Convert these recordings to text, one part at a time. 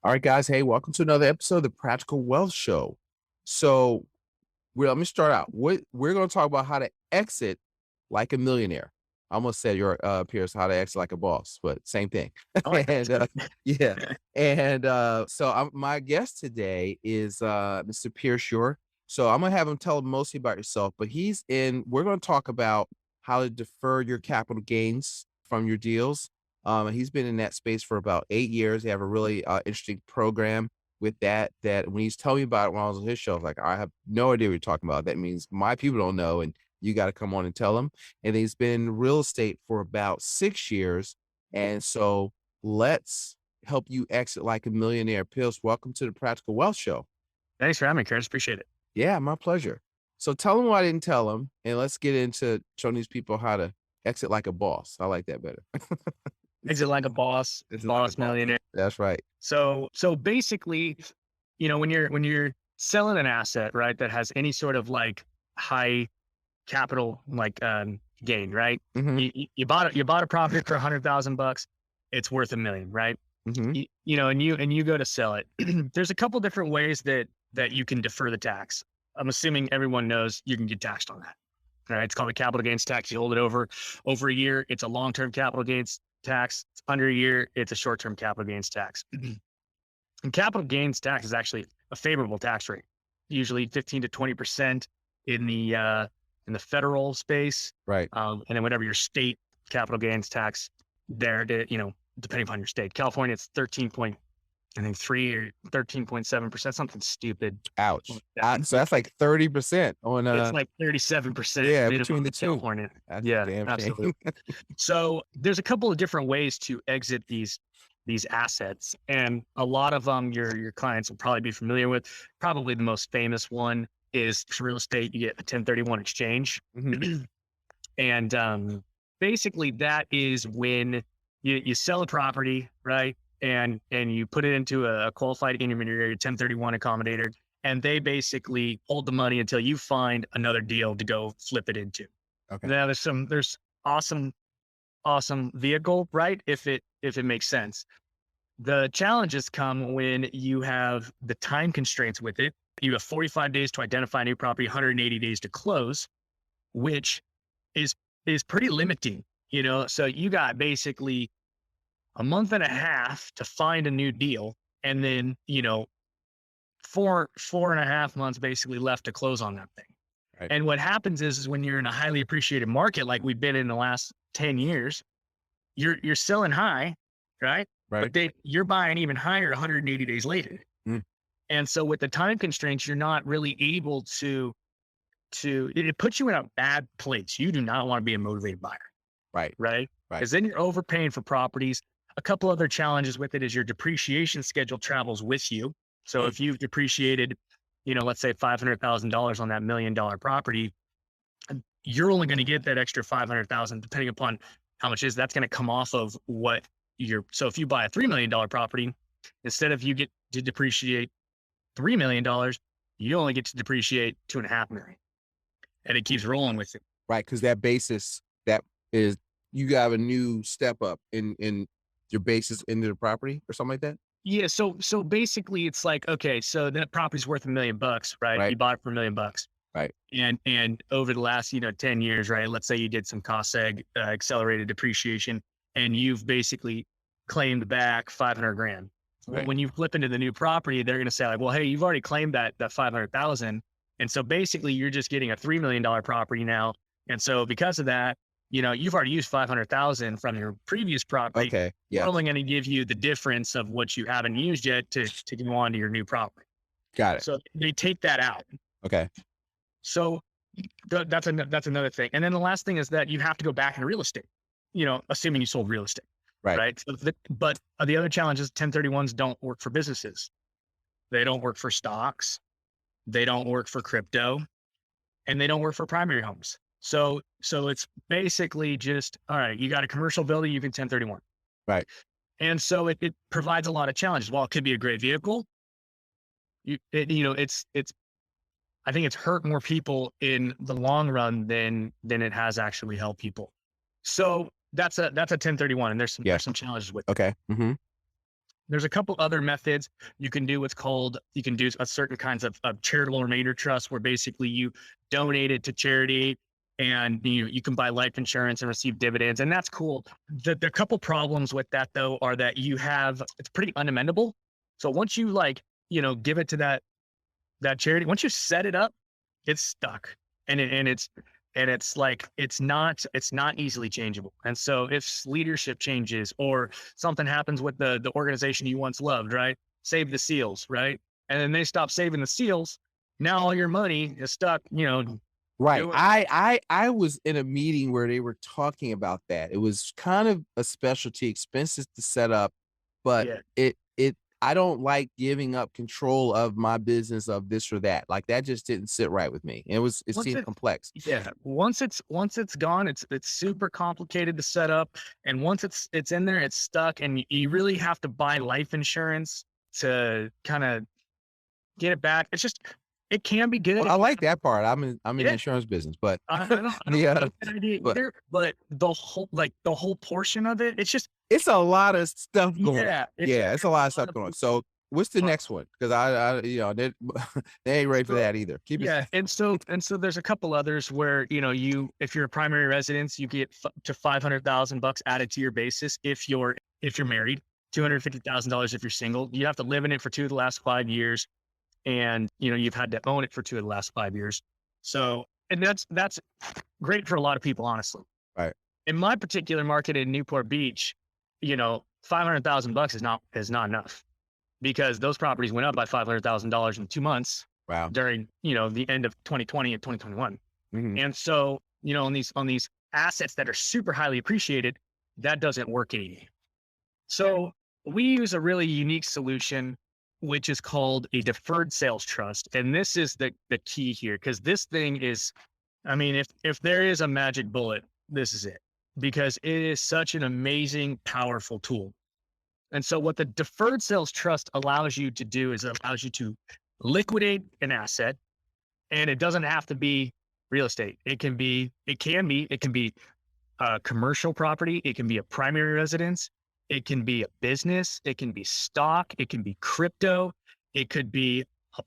All right, guys. Hey, welcome to another episode of the Practical Wealth Show. So, let me start out. We're going to talk about how to exit like a millionaire. I almost said your Pierce, how to exit like a boss, but same thing. I like and that. yeah, and my guest today is Mr. Pierce York. So I'm gonna have him tell mostly about yourself, but we're going to talk about how to defer your capital gains from your deals. And he's been in that space for about 8 years. They have a really interesting program with that when he's telling me about it when I was on his show, I was like, I have no idea what you're talking about. That means my people don't know, and you got to come on and tell them. And he's been in real estate for about 6 years. And so let's help you exit like a millionaire. Pills, welcome to the Practical Wealth Show. Thanks for having me, Curtis. Appreciate it. Yeah, my pleasure. So tell them what I didn't tell them, and let's get into showing these people how to exit like a boss. I like that better. Exit like a boss, It's like a boss boss. millionaire. That's right. So basically, when you're selling an asset, right, that has any sort of like high capital gain, right? hmm You bought a property for $100,000, it's worth $1 million, right? hmm And you go to sell it. There's a couple different ways that you can defer the tax. I'm assuming everyone knows you can get taxed on that. All right. It's called a capital gains tax. You hold it over a year. It's a long-term capital gains tax. It's under a year. It's a short-term capital gains tax. And capital gains tax is actually a favorable tax rate, usually 15 to 20% in the federal space. Right. And then whatever your state capital gains tax there, depending upon your state. California, it's 13.3 or 13.7%, something stupid. Ouch. So that's like 30% on It's like 37%. yeah, between the two. California. That's Yeah, a damn absolutely. shame. So there's a couple of different ways to exit these assets, and a lot of them your clients will probably be familiar with. Probably the most famous one is for real estate. You get a 1031 exchange, Mhm. and basically that is when you sell a property, right? And you put it into a qualified intermediary, 1031 accommodator, and they basically hold the money until you find another deal to go flip it into. Okay. Now there's awesome vehicle, right? If it makes sense. The challenges come when you have the time constraints with it. You have 45 days to identify a new property, 180 days to close, which is pretty limiting, So you got basically a month and a half to find a new deal, and then, 4.5 months basically left to close on that thing. Right. And what happens is when you're in a highly appreciated market, like we've been in the last 10 years, you're selling high, right? Right. But you're buying even higher 180 days later. Mm. And so with the time constraints, you're not really able it puts you in a bad place. You do not want to be a motivated buyer. Right. Right. Right. Because then you're overpaying for properties. A couple other challenges with it is your depreciation schedule travels with you. So if you've depreciated, let's say $500,000 on that $1 million property, you're only going to get that extra 500,000, depending upon how much that's going to come off of so if you buy a $3 million property, instead of you get to depreciate $3 million, you only get to depreciate $2.5 million, and it keeps rolling with it. Right. Cause that basis, that is, you got a new step up in your basis into the property or something like that. Yeah. So basically it's like, okay, so that property's worth $1 million, right? Right. You bought it for $1 million. Right. And over the last, 10 years, right? Let's say you did some cost accelerated depreciation, and you've basically claimed back 500 grand. Right. When you flip into the new property, they're going to say like, well, hey, you've already claimed that 500,000. And so basically you're just getting a $3 million property now. And so because of that, you've already used 500,000 from your previous property. Okay. Yeah. We're only going to give you the difference of what you haven't used yet to go on to your new property. Got it. So they take that out. Okay. So that's another thing. And then the last thing is that you have to go back into real estate, assuming you sold real estate. Right. So but the other challenge is 1031s don't work for businesses. They don't work for stocks. They don't work for crypto, and they don't work for primary homes. So it's basically just, all right, you got a commercial building, you can 1031. Right. And so it provides a lot of challenges. While it could be a great vehicle, it's I think it's hurt more people in the long run than it has actually helped people. So that's a 1031, and there's some challenges with it. Okay. Mm-hmm. There's a couple other methods. You can do you can do a certain kinds of charitable remainder trust where basically you donate it to charity and you can buy life insurance and receive dividends. And that's cool. The couple problems with that though are that it's pretty unamendable. So once you give it to that charity, once you set it up, it's stuck. And it's easily changeable. And so if leadership changes or something happens with the organization you once loved, right? Save the seals, right? And then they stop saving the seals. Now all your money is stuck, Right. doing I was in a meeting where they were talking about that. It was kind of a specialty, expenses to set up, but yeah. it I don't like giving up control of my business of this or that. Like that just didn't sit right with me. It Once seemed it complex. yeah, once it's gone, it's super complicated to set up. And once it's in there, it's stuck. And you really have to buy life insurance to kind of get it back. It can be good Well, I if you like that part. I'm in the yeah. insurance business, but I don't yeah, hate that idea but either, but the whole portion of it, it's just it's a lot of stuff going on. yeah, it's Yeah, it's a a lot of lot stuff of going on. moving So what's the parts. next one? Because they they ain't ready for So that either. Keep it yeah, and so there's a couple others where if you're a primary residence, you get to $500,000 added to your basis if you're married, $250,000 if you're single. You have to live in it for 2 of the last 5 years, and you've had to own it for 2 of the last 5 years. So, and that's great for a lot of people, honestly. right. In my particular market in Newport Beach, 500,000 bucks is not enough because those properties went up by $500,000 in 2 months Wow. during, the end of 2020 and 2021. Mhm. And so, on these assets that are super highly appreciated, that doesn't work anymore. So we use a really unique solution, which is called a deferred sales trust. And this is the key here, because this thing is, I mean, if there is a magic bullet, this is it, because it is such an amazing, powerful tool. And so what the deferred sales trust allows you to do is it allows you to liquidate an asset, and it doesn't have to be real estate. It can be a commercial property. It can be a primary residence. It can be a business. It can be stock. It can be crypto. It could be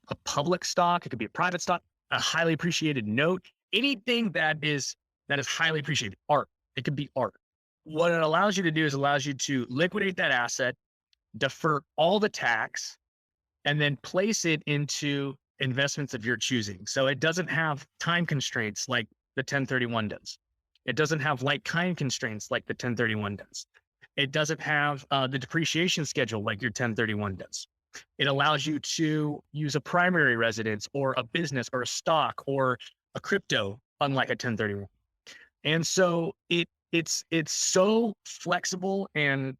a public stock. It could be a private stock, a highly appreciated note, anything that is highly appreciated. Art. It could be art. What it allows you to do is allows you to liquidate that asset, defer all the tax, and then place it into investments of your choosing. So it doesn't have time constraints like the 1031 does. It doesn't have like kind constraints like the 1031 does. It doesn't have the depreciation schedule like your 1031 does. It allows you to use a primary residence or a business or a stock or a crypto, unlike a 1031. And so it's so flexible and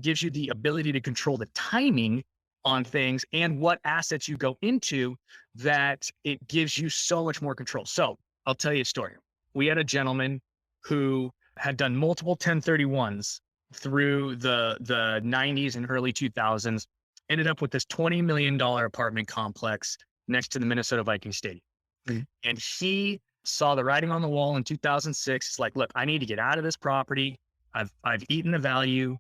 gives you the ability to control the timing on things and what assets you go into, that it gives you so much more control. So I'll tell you a story. We had a gentleman who had done multiple 1031s through the 90s and early 2000s, ended up with this $20 million apartment complex next to the Minnesota Vikings stadium. Mhm. And he saw the writing on the wall in 2006. It's like, look, I need to get out of this property. I've eaten the value.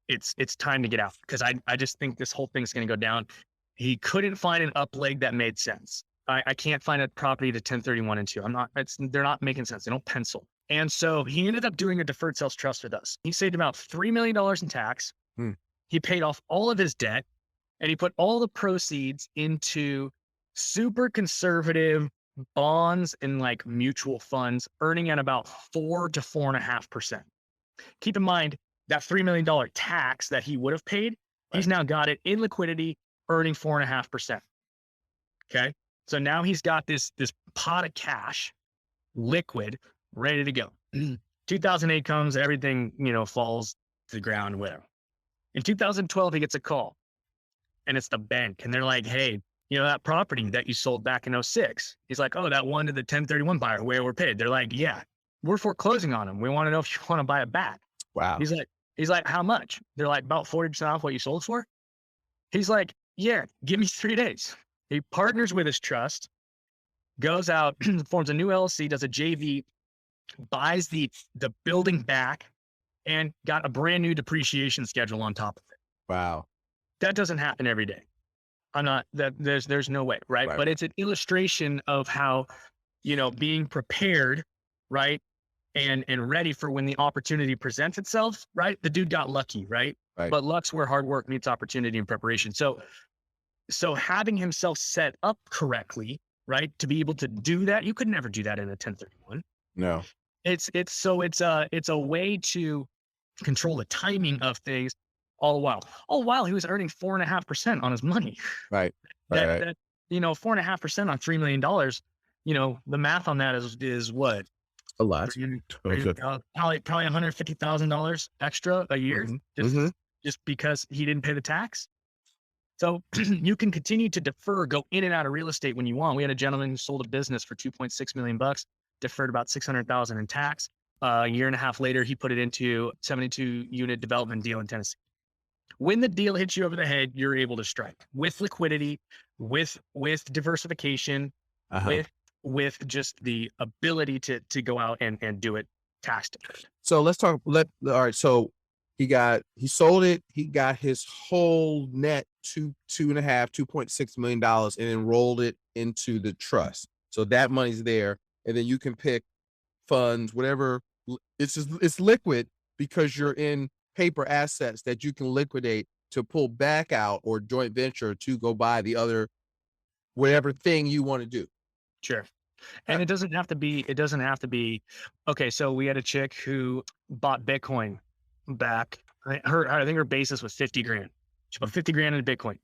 It's time to get out, because I just think this whole thing's going to go down. He couldn't find an up leg that made sense. I can't find a property to 1031 into. They're not making sense. They don't pencil. And so he ended up doing a deferred sales trust with us. He saved about $3 million in tax. Hmm. He paid off all of his debt, and he put all the proceeds into super conservative bonds and like mutual funds, earning at about 4 to 4.5%. Keep in mind that $3 million tax that he would have paid, Right. he's now got it in liquidity, earning 4.5%. Okay. So now he's got this pot of cash, liquid, ready to go. 2008 comes, everything, falls to the ground, whatever. In 2012, he gets a call, and it's the bank. And they're like, hey, that property that you sold back in '06. He's like, oh, that one to the 1031 buyer where we're paid. They're like, yeah, we're foreclosing on him. We want to know if you want to buy it back. Wow. He's like, how much? They're like, about 40% off what you sold for. He's like, yeah, give me 3 days. He partners with his trust, goes out, forms a new LLC, does a JV, buys the building back, and got a brand new depreciation schedule on top of it. Wow. That doesn't happen every day. I'm not that there's no way, right? Right. But it's an illustration of how, being prepared, right? And ready for when the opportunity presents itself, right? The dude got lucky, right? Right. But luck's where hard work meets opportunity and preparation. So having himself set up correctly, right, to be able to do that, you could never do that in a 1031. No. It's a way to control the timing of things all the while he was earning 4.5% on his money. Right. Right. That Right. that 4.5% on $3 million, the math on that is what? A lot. Three- Okay. Probably $150,000 extra a year, Hmm. just Hmm. just because he didn't pay the tax. So you can continue to defer, go in and out of real estate when you want. We had a gentleman who sold a business for 2.6 million bucks, deferred about 600,000 in tax. A year and a half later, he put it into 72 unit development deal in Tennessee. When the deal hits you over the head, you're able to strike with liquidity, with diversification, Uh-huh. with just the ability to go out and do it tax deferred. So let's talk. All right. So he sold it. He got his whole net two and a half, $2.6 million and enrolled it into the trust. So that money's there. And then you can pick funds, whatever. It's liquid because you're in paper assets that you can liquidate to pull back out or joint venture to go buy the other, whatever thing you want to do. Sure. Uh, And it doesn't have to be okay. So we had a chick who bought Bitcoin back. I think her basis was 50 grand. She bought 50 grand in Bitcoin.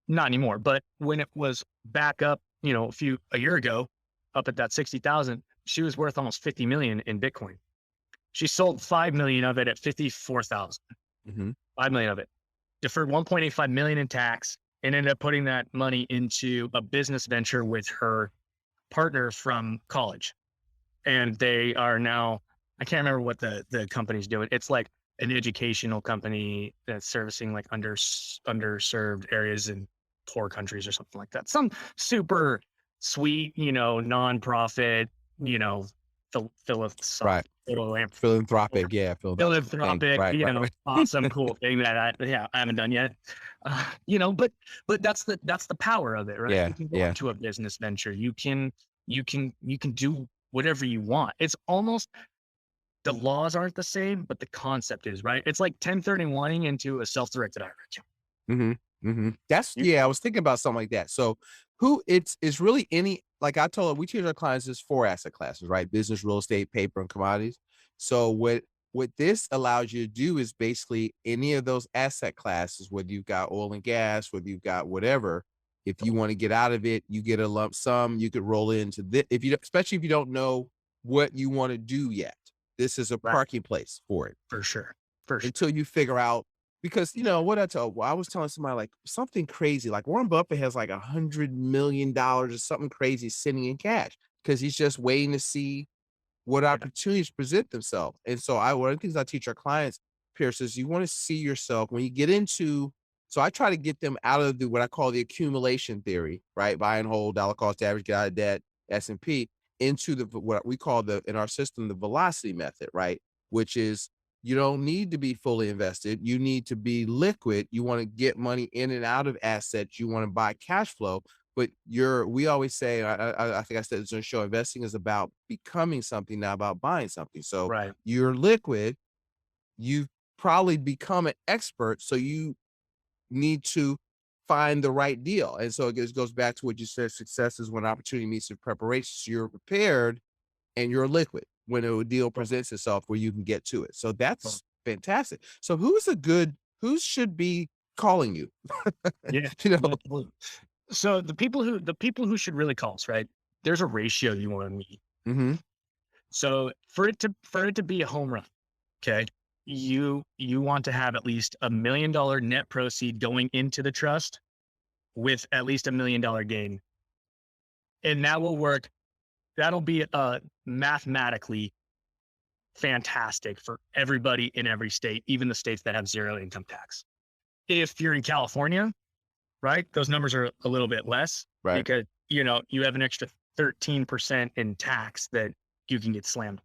Not anymore, but when it was back up, a year ago, up at that 60,000, she was worth almost 50 million in Bitcoin. She sold 5 million of it at 54,000. mhm. 5 million of it. Deferred 1.85 million in tax and ended up putting that money into a business venture with her partner from college. And they are now, I can't remember what the company's doing. It's like an educational company that's servicing like underserved areas in poor countries or something like that. Some super sweet, nonprofit, Right. Philanthropic. Yeah. Philanthropic thing. philanthropic, Right. Right. Right. awesome, cool thing I haven't done yet. But that's the power of it, right? Yeah. You can go Yeah. into a business venture. You can do whatever you want. It's almost the laws aren't the same, but the concept is, right? It's like 1031ing into a self-directed IRA account. Mhm, mhm. That's You yeah, I was thinking about something like that. So, it's really any like I told we teach our clients there's 4 asset classes, right? Business, real estate, paper, and commodities. So, what this allows you to do is basically any of those asset classes, whether you've got oil and gas, whether you've got whatever, if you wanna get out of it, you get a lump sum, you could roll into this if you don't especially if you don't know what you wanna do yet. This is a right, parking place for it for sure. For sure. until you figure out because I was telling somebody like something crazy, like Warren Buffett has like $100 million or something crazy sitting in cash because he's just waiting to see what Yeah. opportunities present themselves. And so one of the things I teach our clients, Pierce, is you want to see yourself when you get into so I try to get them out of what I call the accumulation theory, right? Buy and hold, dollar cost average, get out of debt, S&P, into what we call in our system, the velocity method, right? Which is you don't need to be fully invested. You need to be liquid. You want to get money in and out of assets. You want to buy cash flow. But we always say, I think I said this on the show, investing is about becoming something, not about buying something. So Right. you're liquid. You've probably become an expert. So you need to find the right deal. And so it goes back to what you said, success is when opportunity meets with preparation. So you're prepared and you're liquid when a deal presents itself where you can get to it. So Well, that's fantastic. So who should be calling you? yeah. You know? Absolutely. So the people who should really call us, right? There's a ratio you want to meet. Mhm. So for it to be a home run, okay, you want to have at least $1 million net proceed going into the trust with at least $1 million gain, and that will work. That'll be mathematically fantastic for everybody in every state, even the states that have zero income tax. If you're in California, right, those numbers are a little bit less Right. because you have an extra 13% in tax that you can get slammed.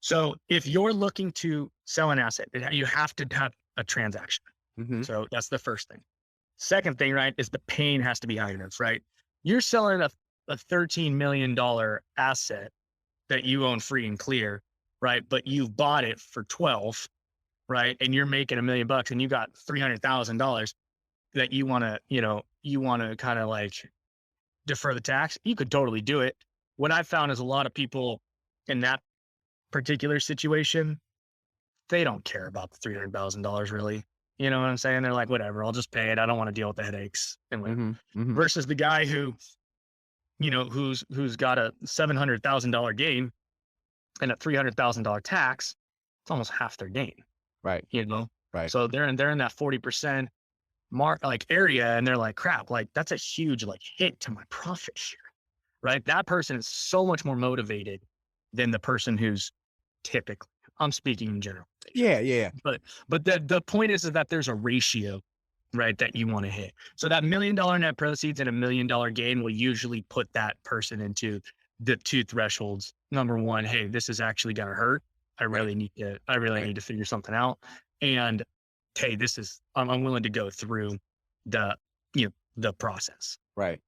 So if you're looking to sell an asset, you have to have a transaction. Mhm. So that's the first thing. Second thing, right, is the pain has to be high enough, right? You're selling a $13 million asset that you own free and clear, right? But you've bought it for 12, right? And you're making $1 million and you got $300,000 that you want to kind of like defer the tax. You could totally do it. What I found is a lot of people in that particular situation, they don't care about the $300,000 really. You know what I'm saying? They're like, whatever, I'll just pay it. I don't want to deal with the headaches and whatever. Mhm. Mhm. Versus the guy who, who's got a $700,000 gain and a $300,000 tax, it's almost half their gain, Right. you know? Right. So they're in that 40% mark like area and they're like, crap, like that's a huge like hit to my profit share, right? That person is so much more motivated than the person who's typically, I'm speaking in general. Yeah. Yeah. But the point is that there's a ratio, right, that you want to hit. So that $1 million net proceeds and $1 million gain will usually put that person into the two thresholds. Number one, hey, this is actually gonna hurt. Right. I really Right. need to figure something out. And hey, I'm willing to go through the the process. Right.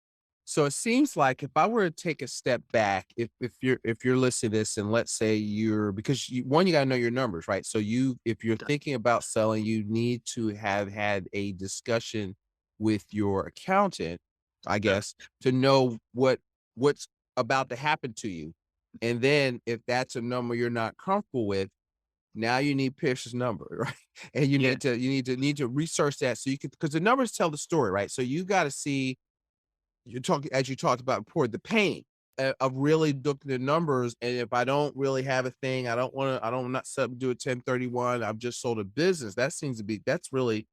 So it seems like if I were to take a step back, if you're listening to this and let's say you're because you got to know your numbers, right? So if you're thinking about selling, you need to have had a discussion with your accountant, I Yeah. guess, to know what's about to happen to you. And then if that's a number you're not comfortable with, now you need Pierce's number, right? And you Yeah. need to research that so you can because the numbers tell the story, right? So you got to see you're talking as you talked about before, the pain of really looking at the numbers. And if I don't really have a thing, I don't not set up to do a 1031. I've just sold a business. That's really Yeah.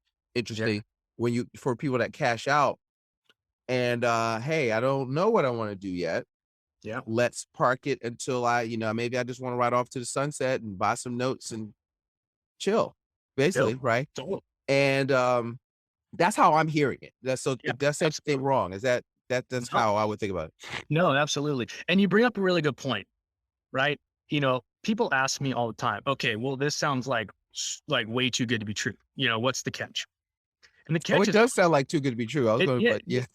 interesting when you for people that cash out and hey, I don't know what I want to do yet. Yeah. Let's park it until maybe I just want to ride off to the sunset and buy some notes and chill, Yep. basically, right? Totally. And that's how I'm hearing it. Yeah. If that's anything Absolutely. wrong, is that's No. how I would think about it. No, absolutely. And you bring up a really good point, right? People ask me all the time, okay, well, this sounds like like way too good to be true. What's the catch? And the Oh, catch it is does sound like too good to be true. I was it, going, yeah, but the, yeah,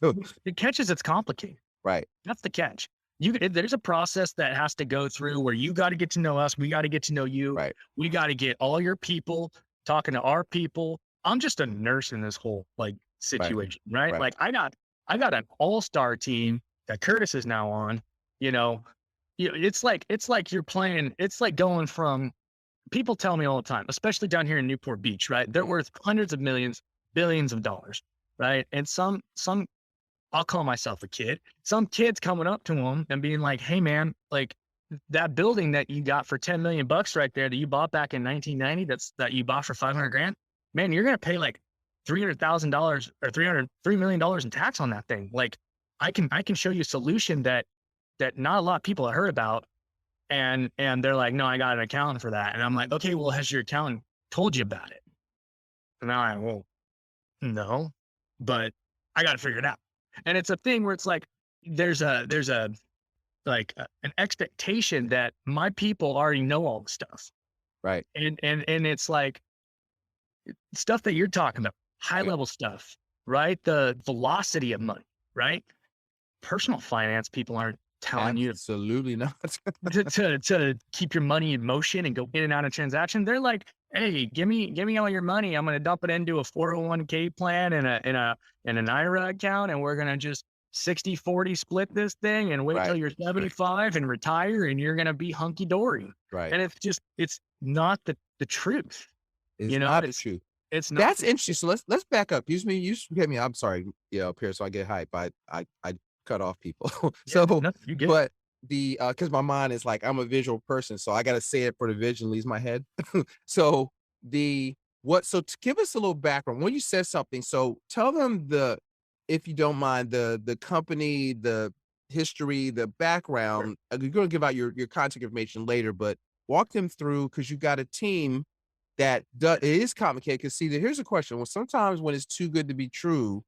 the catch is it's complicated. right, That's the catch. There's a process that has to go through where you got to get to know us. We got to get to know you. right, We got to get all your people talking to our people. I'm just a nurse in this whole like right, situation, right? right, Like I got an all-star team that Curtis is now on, you know, it's like you're playing, it's like going from people tell me all the time, especially down here in Newport Beach, right? They're worth hundreds of millions, billions of dollars, right? And some I'll call myself a kid. Some kids coming up to him and being like, "Hey, man, like that building that you got for 10 million bucks right there that you bought back in 1990, that you bought for 500 grand, man, you're gonna pay like $300,000 or $3 million in tax on that thing. Like, I can show you a solution that not a lot of people have heard about." And they're like, "No, I got an accountant for that." And I'm like, "Okay, well, has your accountant told you about it?" And I'm like, "Well, no, but I got to figure it out." And it's a thing where it's like there's a like an expectation that my people already know all the stuff, right, and it's like stuff that you're talking about, high level stuff, right? The velocity of money, right? Personal finance people aren't telling you absolutely not. to keep your money in motion and go in and out of transaction. They're like, "Hey, give me all your money. I'm gonna dump it into a 401k plan and an IRA account, and we're gonna just 60-40 split this thing and wait till Right, you're 75 and retire, and you're gonna be hunky dory." right. And it's not the truth. It's You know, not the it's truth. it's not That's the truth. interesting. So let's back up. Use me. You get me. I'm sorry, Pierce. So I get hype. I cut off people. Yeah, So, no, you get it. but because my mind is like I'm a visual person, so I got to say it for the vision leaves my head. So the what? So to give us a little background, when you said something, so tell them if you don't mind, the company, the history, the Sure. background. You're going to give out your contact information later, but walk them through because you got a team it is complicated. Because see, here's a question. Well, sometimes when it's too good to be true,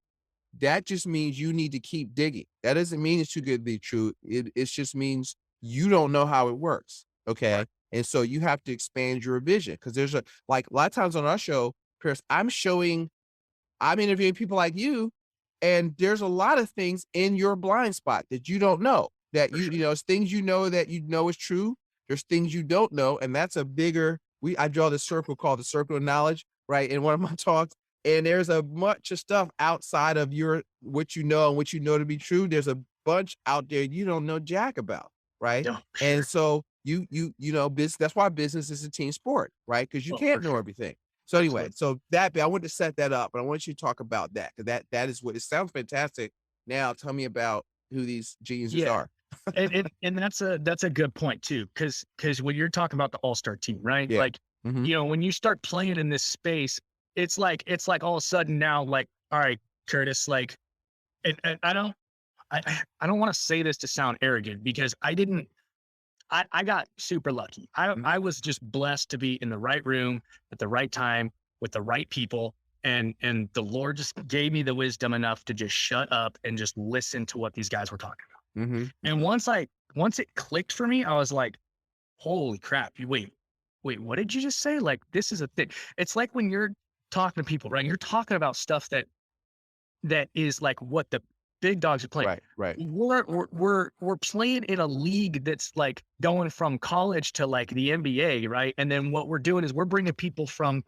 that just means you need to keep digging. That doesn't mean it's too good to be true. It just means you don't know how it works. Okay. Right. And so you have to expand your vision because there's a lot of times on our show, Chris, I'm showing I'm interviewing people like you, and there's a lot of things in your blind spot that you don't know, that For you sure. know, it's things that you know is true. There's things you don't know, and that's a bigger I draw this circle called the circle of knowledge, right, in one of my talks, and there's a bunch of stuff outside of your what you know and what you know to be true. There's a bunch out there you don't know jack about, right? Yeah, for And sure. so you know, that's why business is a team sport, right? Because you Well, can't for know sure. everything. So anyway, Absolutely. so that I wanted to set that up, but I want you to talk about that because that is what it sounds fantastic. Now tell me about who these geniuses Yeah. are. And that's a good point too, because when you're talking about the all-star team, right? Yeah. Like, Mhm. when you start playing in this space, it's like all of a sudden now, like, all right, Curtis, like, and I don't want to say this to sound arrogant because I got super lucky. I Mhm. I was just blessed to be in the right room at the right time with the right people. And the Lord just gave me the wisdom enough to just shut up and just listen to what these guys were talking about. Mhm. And once it clicked for me, I was like, holy crap. Wait, what did you just say? Like, this is a thing. It's like when you're talking to people, right? You're talking about stuff that is like what the big dogs are playing. Right, right. We're playing in a league that's like going from college to like the NBA, right? And then what we're doing is we're bringing people from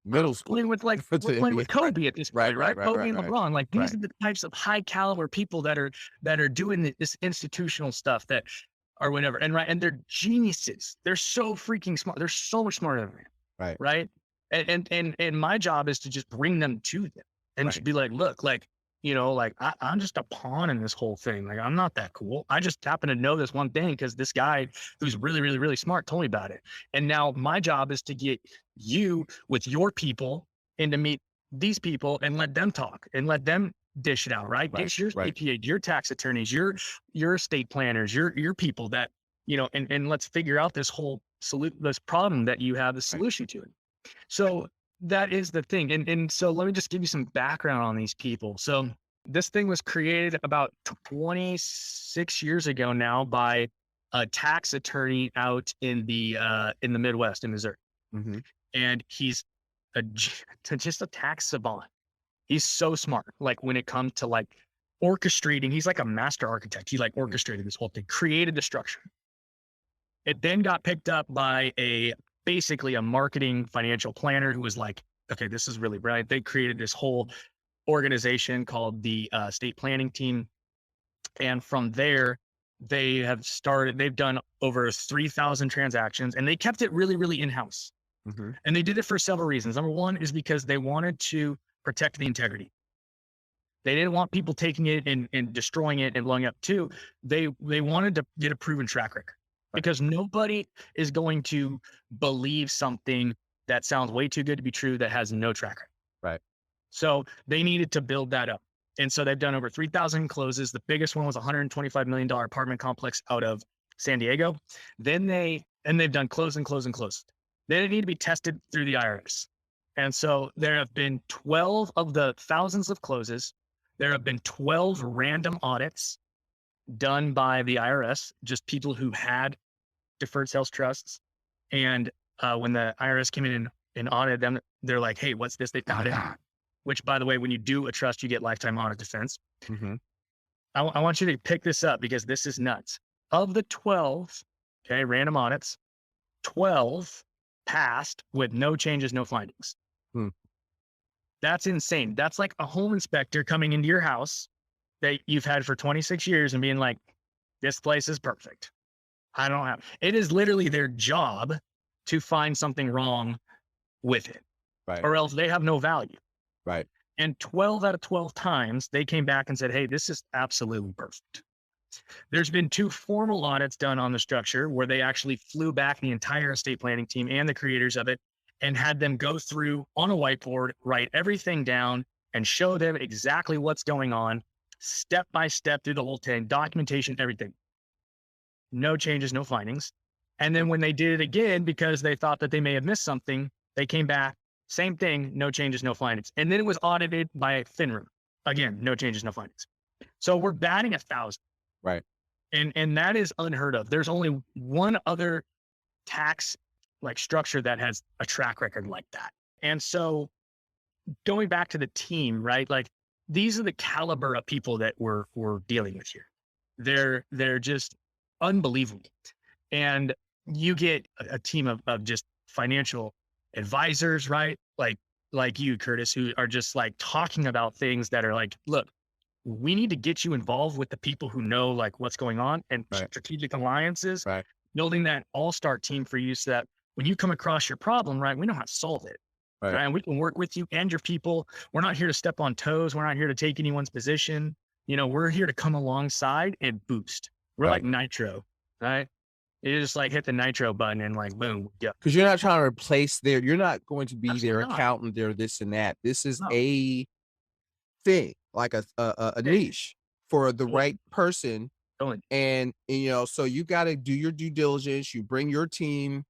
Middle school playing with like to we're the playing NBA. with Right. Kobe at this Right, point, right, right? right, Kobe right, and right. LeBron, like these Right. are the types of high caliber people that are doing this institutional stuff that or whatever. And right, and they're geniuses. They're so freaking smart. They're so much smarter than me, Right. right? And my job is to just bring them to them and just Right. be like, look, like, like I'm just a pawn in this whole thing. Like, I'm not that cool. I just happen to know this one thing because this guy who's really, really, really smart told me about it. And now my job is to get you with your people and to meet these people and let them talk and let them dish it out, right? Right. Get your Right. CPA, your tax attorneys, your estate planners, your people that, and let's figure out this problem that you have the Right. solution to it. So that is the thing. And so let me just give you some background on these people. So this thing was created about 26 years ago now by a tax attorney out in the Midwest in Missouri. Mhm. And he's just a tax savant. He's so smart. Like when it comes to like orchestrating, he's like a master architect. He like Mhm. orchestrated this whole thing, created the structure. It then got picked up by basically a marketing financial planner who was like, okay, this is really right. They created this whole organization called the state planning team. And from there, they've done over 3,000 transactions and they kept it really, really in-house. Mhm. And they did it for several reasons. Number one is because they wanted to protect the integrity. They didn't want people taking it and destroying it and blowing up. Two, they wanted to get a proven track record Right. because nobody is going to believe something that sounds way too good to be true that has no track record. Right. So they needed to build that up. And so they've done over 3,000 closes. The biggest one was a $125 million apartment complex out of San Diego. They've done close and close and close. They didn't need to be tested through the IRS. And so there have been 12 of the thousands of closes. There have been 12 random audits done by the IRS, just people who had deferred sales trusts. And when the IRS came in and audited them, they're like, hey, what's this? They found it. Which, by the way, when you do a trust, you get lifetime audit defense. Mhm. I want you to pick this up because this is nuts. Of the 12, okay, random audits, 12 passed with no changes, no findings. Hmm. That's insane. That's like a home inspector coming into your house that you've had for 26 years and being like, this place is perfect. It is literally their job to find something wrong with it, Right. or else they have no value. Right. And 12 out of 12 times they came back and said, hey, this is absolutely perfect. There's been 2 formal audits done on the structure where they actually flew back the entire estate planning team and the creators of it and had them go through on a whiteboard, write everything down and show them exactly what's going on, step by step through the whole thing, documentation, everything. No changes, no findings. And then when they did it again, because they thought that they may have missed something, they came back, same thing, no changes, no findings. And then it was audited by FINRA. Again, no changes, no findings. So we're batting 1,000. Right. And that is unheard of. There's only one other tax like structure that has a track record like that. And so going back to the team, right? Like these are the caliber of people that we're dealing with here. They're just unbelievable. And you get a team of just financial advisors, right? Like you, Curtis, who are just like talking about things that are like, look, we need to get you involved with the people who know like what's going on and Right. strategic alliances, Right. building that all-star team for you so that when you come across your problem, right, we know how to solve it. Right. Right. And we can work with you and your people. We're not here to step on toes. We're not here to take anyone's position. We're here to come alongside and boost. We're like Right. nitro, right? You just like hit the nitro button and like boom. Yeah. 'Cause you're not trying to replace you're not going to be their Absolutely not. accountant, their this and that. This is No. a thing, like a Yeah. niche for the Totally. right person. Totally. And so you gotta do your due diligence, you bring your team,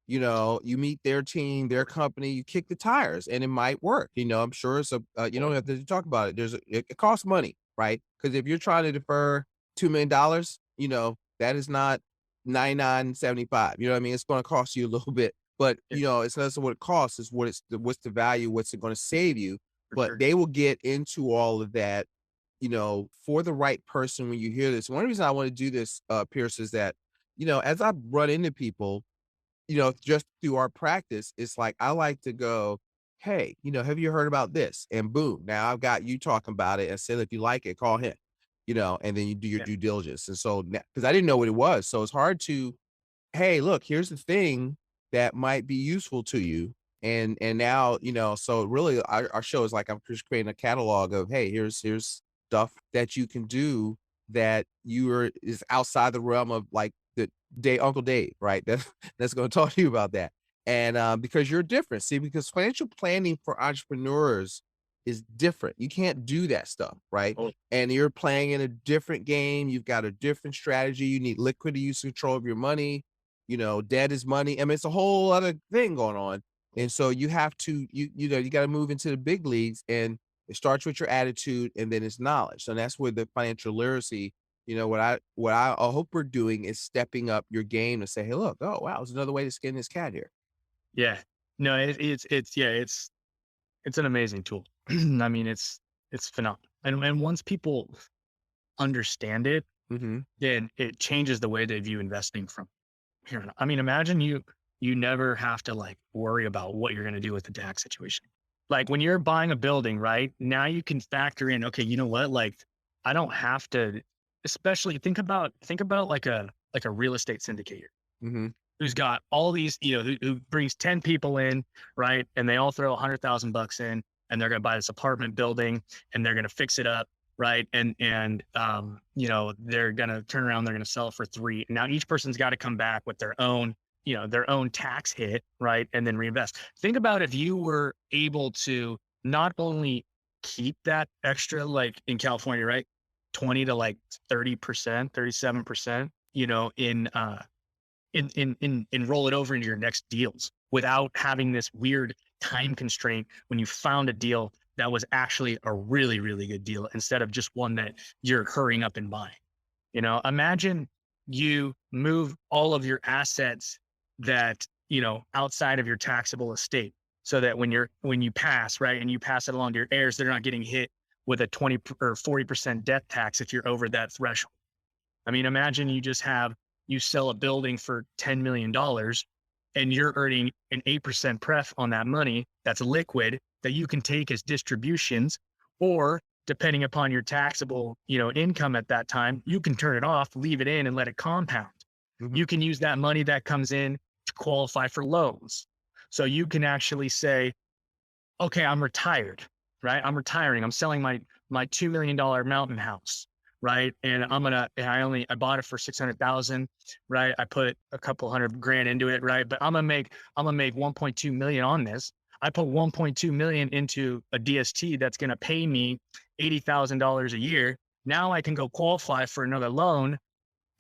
you meet their team, their company, you kick the tires, and it might work. I'm sure it's you don't Totally. have to talk about it. It costs money, right? Because if you're trying to defer $2 million, that is not 99.75. You know what I mean? It's going to cost you a little bit, but Yeah, it's less of what it costs, is what's the value, what's it going to save you. for But sure. they will get into all of that, for the right person when you hear this. One reason I want to do this, Pierce, is that, as I run into people, just through our practice, it's like I like to go, "Hey, have you heard about this?" And boom, now I've got you talking about it and said, "If you like it, call him," and then you do your Yeah. due diligence. And so, because I didn't know what it was, so it's hard to, "Hey, look, here's the thing that might be useful to you." And now, so really our show is like I'm just creating a catalog of, hey, here's stuff that you can do that is outside the realm of like the day Uncle Dave, right? That's going to talk to you about that. And because you're different. See, because financial planning for entrepreneurs is different. You can't do that stuff, right? Totally. And you're playing in a different game. You've got a different strategy. You need liquid to use control of your money. Debt is money. I mean, it's a whole other thing going on. And so you have to, you got to move into the big leagues, and it starts with your attitude and then it's knowledge. So that's where the financial literacy, what I hope we're doing is stepping up your game to say, hey, look, oh, wow, there's another way to skin this cat here. Yeah. No, it's yeah, it's an amazing tool. I mean, it's phenomenal. And once people understand it, Hmm. then it changes the way they view investing from here on out. I mean, imagine you never have to like worry about what you're going to do with the tax situation. Like when you're buying a building, right? Now you can factor in, okay, you know what? Like I don't have to, especially think about like a real estate syndicator Hmm. who's got all these, who brings 10 people in, right? And they all throw 100,000 bucks in, and they're going to buy this apartment building and they're going to fix it up. Right. And they're going to turn around, they're going to sell it for 3. Now each person's got to come back with their own tax hit. Right. And then reinvest. Think about if you were able to not only keep that extra, like in California, right? 20 to like 30%, 37%, and roll it over into your next deals without having this weird time constraint when you found a deal that was actually a really, really good deal instead of just one that you're hurrying up and buying. Imagine you move all of your assets that, outside of your taxable estate so that when you pass, right, and you pass it along to your heirs, they're not getting hit with a or 40% death tax if you're over that threshold. I mean, imagine you sell a building for $10 million and you're earning an 8% pref on that money that's liquid that you can take as distributions, or depending upon your taxable, income at that time, you can turn it off, leave it in and let it compound. Hmm. You can use that money that comes in to qualify for loans. So you can actually say, okay, I'm retired, right? I'm retiring. I'm selling my $2 million mountain house, right? And I bought it for 600,000, right? I put a couple hundred grand into it, right? But I'm gonna make 1.2 million on this. I put 1.2 million into a DST that's gonna pay me $80,000 a year. Now I can go qualify for another loan,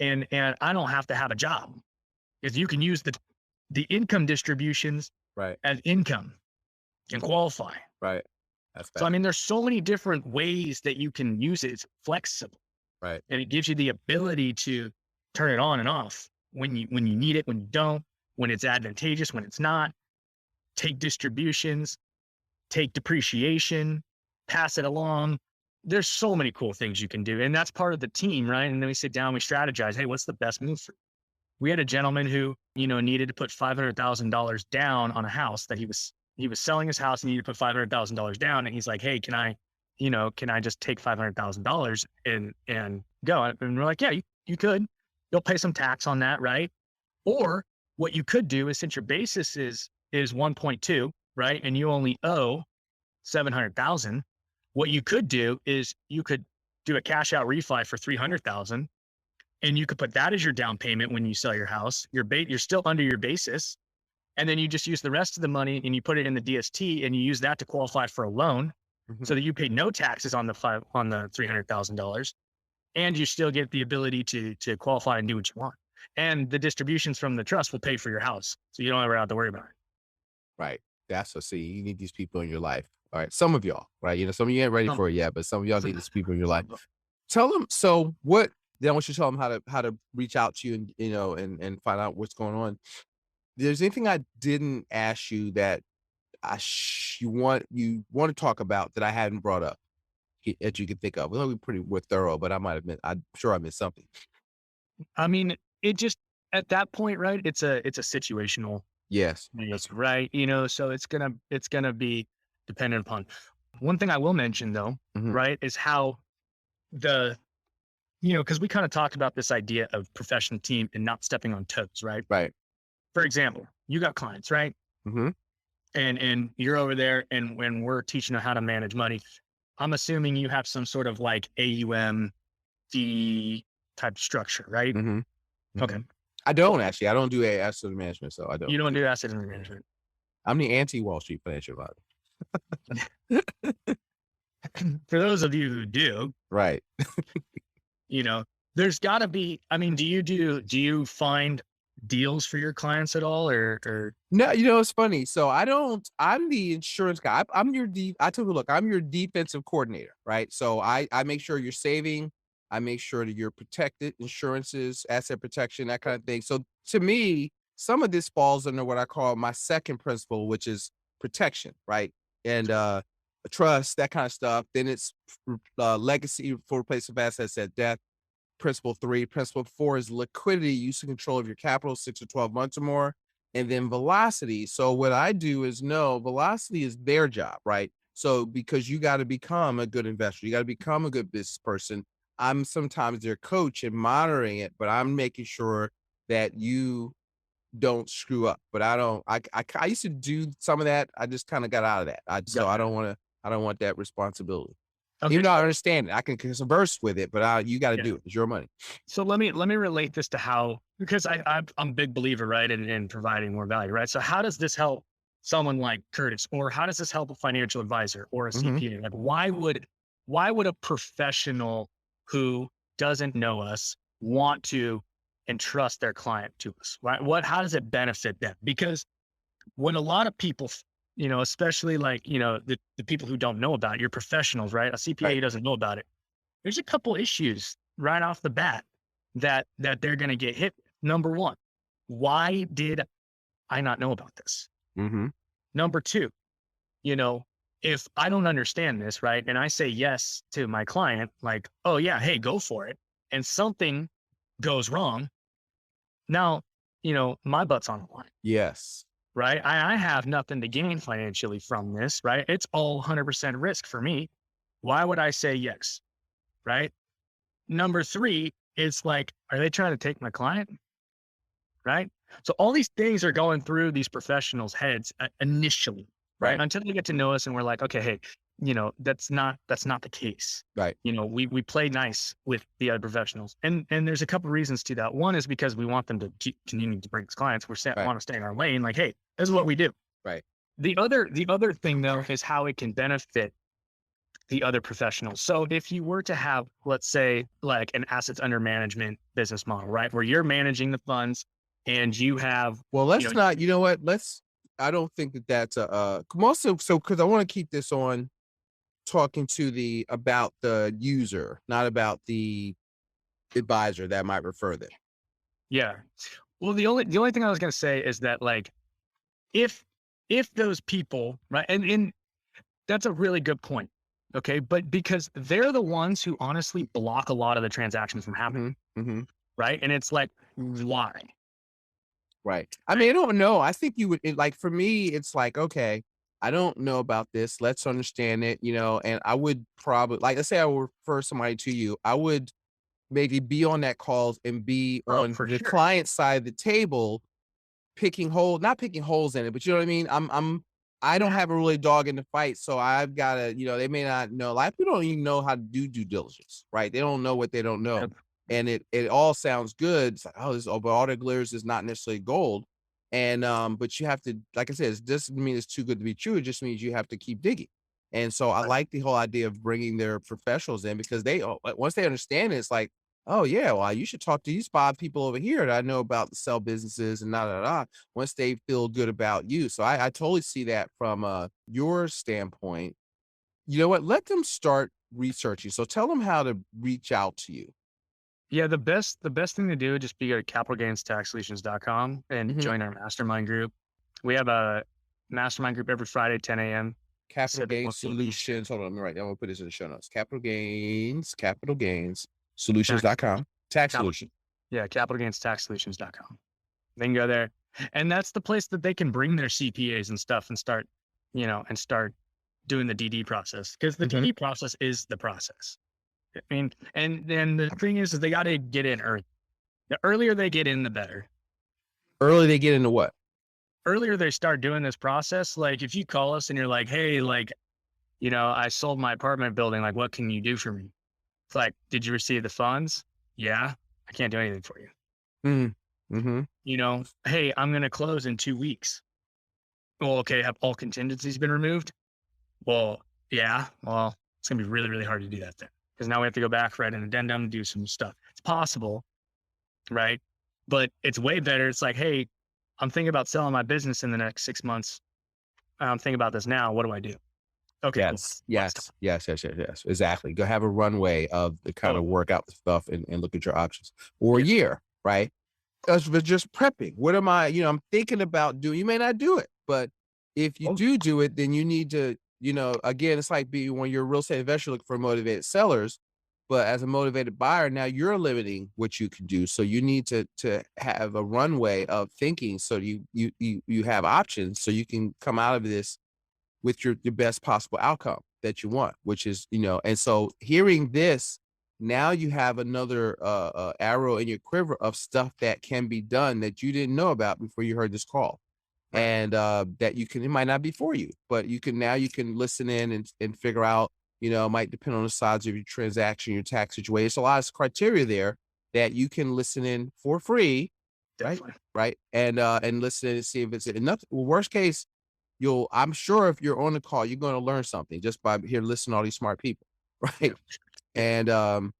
and I don't have to have a job, because you can use the income distributions Right. as income and qualify. Right. That's So, I fast. mean, there's so many different ways that you can use it. It's flexible, Right. and it gives you the ability to turn it on and off when you need it, when you don't, when it's advantageous, when it's not, take distributions. take depreciation, pass it along. There's so many cool things you can do. And that's part of the team, right? And then we sit down, we strategize. Hey, what's the best move for you? We had a gentleman who, needed to put $500,000 down on a house that he was selling his house and he needed to put $500,000 down. And he's like, hey, can I just take $500,000 and go? And we're like, yeah, you could. You'll pay some tax on that, right? Or what you could do is, since your basis is 1.2, right, and you only owe 700,000, what you could do is you could do a cash out refi for 300,000, and you could put that as your down payment when you sell your house. You're still under your basis, and then you just use the rest of the money and you put it in the DST and you use that to qualify for a loan, so that you pay no taxes on the $300,000, and you still get the ability to qualify and do what you want. And the distributions from the trust will pay for your house, so you don't ever have to worry about it. Right. That's what. See, you need these people in your life. All right. Some of y'all, right? Some of you ain't ready for it yet, but some of y'all need these people in your life. Tell them. So what? Then I want you to tell them how to reach out to you and find out what's going on. There's anything I didn't ask you that you want to talk about that I hadn't brought up that you can think of? We're thorough, but I'm sure I missed something. I mean, it just, at that point, right? It's a situational. Yes. Yes, right. So it's gonna be dependent upon. One thing I will mention though, right, is how because we kind of talked about this idea of professional team and not stepping on toes, right? Right. For example, you got clients, right? And you're over there, and when we're teaching them how to manage money, I'm assuming you have some sort of like AUM fee type structure, right? Okay. I don't actually. I don't do asset management, so I don't. You don't do asset management. I'm the anti-Wall Street financial advisor. For those of you who do, right? There's got to be. I mean, do you find deals for your clients at all, or no? It's funny. So I'm the insurance guy. I told you, look, I'm your defensive coordinator, right? So I make sure you're saving. I make sure that you're protected, insurances, asset protection, that kind of thing. So to me, some of this falls under what I call my second principle, which is protection, right? And trust, that kind of stuff. Then it's legacy for replacement of assets at death. Principle 3. Principle 4 is liquidity, use and control of your capital, 6 or 12 months or more. And then velocity. So what I do is velocity is their job, right? So because you got to become a good investor, you got to become a good business person. I'm sometimes their coach and monitoring it, but I'm making sure that you don't screw up. But I used to do some of that. I just kind of got out of that. So I don't want that responsibility. Okay. Even though I understand it, I can converse with it, but you got to do it. It's your money. So let me relate this to how, because I'm a big believer, right, in providing more value, right? So how does this help someone like Curtis, or how does this help a financial advisor or a CPA? Like, why would a professional who doesn't know us want to entrust their client to us, right? How does it benefit them? Because when a lot of people, especially like, the people who don't know about it, you're professionals, right? A CPA who doesn't know about it. There's a couple issues right off the bat that they're going to get hit. Number one, why did I not know about this? Number two, if I don't understand this, right, and I say yes to my client, like, oh yeah, hey, go for it, and something goes wrong, now, my butt's on the line. Yes. Right? I have nothing to gain financially from this, right? It's all 100% risk for me. Why would I say yes? Right? Number three, it's like, are they trying to take my client? Right? So all these things are going through these professionals' heads initially. Right. Until they get to know us and we're like, okay, hey, that's not the case. Right. We play nice with the other professionals. And there's a couple of reasons to that. One is because we want them to keep continuing to bring us clients. Want to stay in our lane. Like, hey, this is what we do. Right. The other thing though, is how it can benefit the other professionals. So if you were to have, let's say, like an assets under management business model, right, where you're managing the funds and you have, I don't think that's because I want to keep this on talking about the user, not about the advisor that might refer them. Yeah. Well, the only thing I was going to say is that, like, if those people, right, and That's a really good point. Okay. But because they're the ones who honestly block a lot of the transactions from happening. Mhm, mhm. Right. And it's like, why? Right. I mean, I don't know. I think you would like for me, it's like, okay, I don't know about this. Let's understand it, and I would probably like let's say I would refer somebody to you. I would maybe be on that calls and be Oh, on for the sure. client side of the table, not picking holes in it, but you know what I mean? I don't have a really dog in the fight, so I've gotta, they may not know. A lot of people don't even know how to do due diligence, right? They don't know what they don't know. Yep. And it all sounds good. It's like, oh, but all that glitters is not necessarily gold. And but you have to, like I said, it doesn't mean it's too good to be true. It just means you have to keep digging. And so I like the whole idea of bringing their professionals in because once they understand it, it's like, oh yeah, well, you should talk to these 5 people over here that I know about the sell businesses and once they feel good about you. So I totally see that from your standpoint. You know what? Let them start researching. So tell them how to reach out to you. Yeah, the best thing to do would just be go to capitalgainstaxsolutions.com and Mhm. join our mastermind group. We have a mastermind group every Friday, 10 a.m. Capital Pacific. Gains Solutions. Hold on, let me write. I'm gonna put this in the show notes. Capital Gains Tax, Solutions.com. Tax capital, solution. yeah, capitalgainstaxsolutions.com. They can go there. And that's the place that they can bring their CPAs and stuff and start doing the DD process. Because the Mhm. DD process is the process. I mean, and then the thing is they got to get in early. The earlier they get in, the better. Early they get into what? Earlier they start doing this process, like if you call us and you're like, hey, like, I sold my apartment building, like, what can you do for me? It's like, did you receive the funds? Yeah, I can't do anything for you. Mm. Mhm. Hey, I'm going to close in 2 weeks. Well, okay, have all contingencies been removed? Well, yeah, well, it's going to be really, really hard to do that then. Because now we have to go back, write an addendum, do some stuff. It's possible, right? But it's way better. It's like, hey, I'm thinking about selling my business in the next 6 months. I'm thinking about this now. What do I do? Okay, cool. Yes, Let's go. yes, yes, yes, yes, yes. Exactly. Go have a runway of the kind of Totally. work out the stuff and look at your options. Or a Yeah. year, right? But just prepping. What am I, I'm thinking about doing. You may not do it, but if you Oh, do it, then you need to, again, it's like being when you're a real estate investor looking for motivated sellers, but as a motivated buyer, now you're limiting what you can do. So you need to have a runway of thinking so you have options so you can come out of this with your best possible outcome that you want, which is, and so hearing this, now you have another arrow in your quiver of stuff that can be done that you didn't know about before you heard this call. right. And that it might not be for you, but you can listen in and figure out, it might depend on the size of your transaction, your tax situation. It's a lot of criteria there that you can listen in for free, right? Definitely. Right. And listen and see if it's enough. Well, worst case, I'm sure if you're on the call, you're going to learn something just by here listening to all these smart people, Yeah. right? And all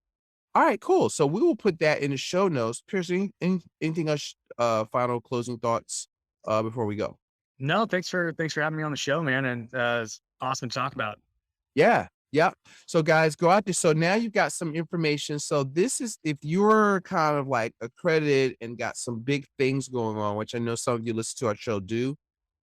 right, cool. So we will put that in the show notes. Piercing, anything else? Final closing thoughts before we go. No, thanks for having me on the show, man. And it's awesome to talk about. Yeah, yeah. So guys, go out there. So now you've got some information. So this is if you're kind of like accredited and got some big things going on, which I know some of you listen to our show do.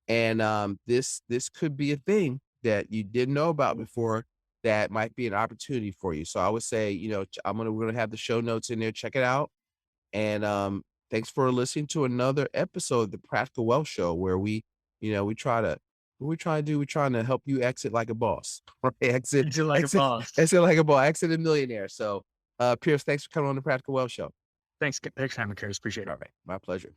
And this could be a thing that you didn't know about before that might be an opportunity for you. So I would say, we're gonna have the show notes in there. Check it out. And thanks for listening to another episode of the Practical Wealth Show, where we try to what we try to do, we're trying to help you exit like a boss. Right? You're like a boss. Exit like a boss, exit a millionaire. So Pierce, thanks for coming on the Practical Wealth Show. Thanks for having me, Curtis. Appreciate it. All right, my pleasure.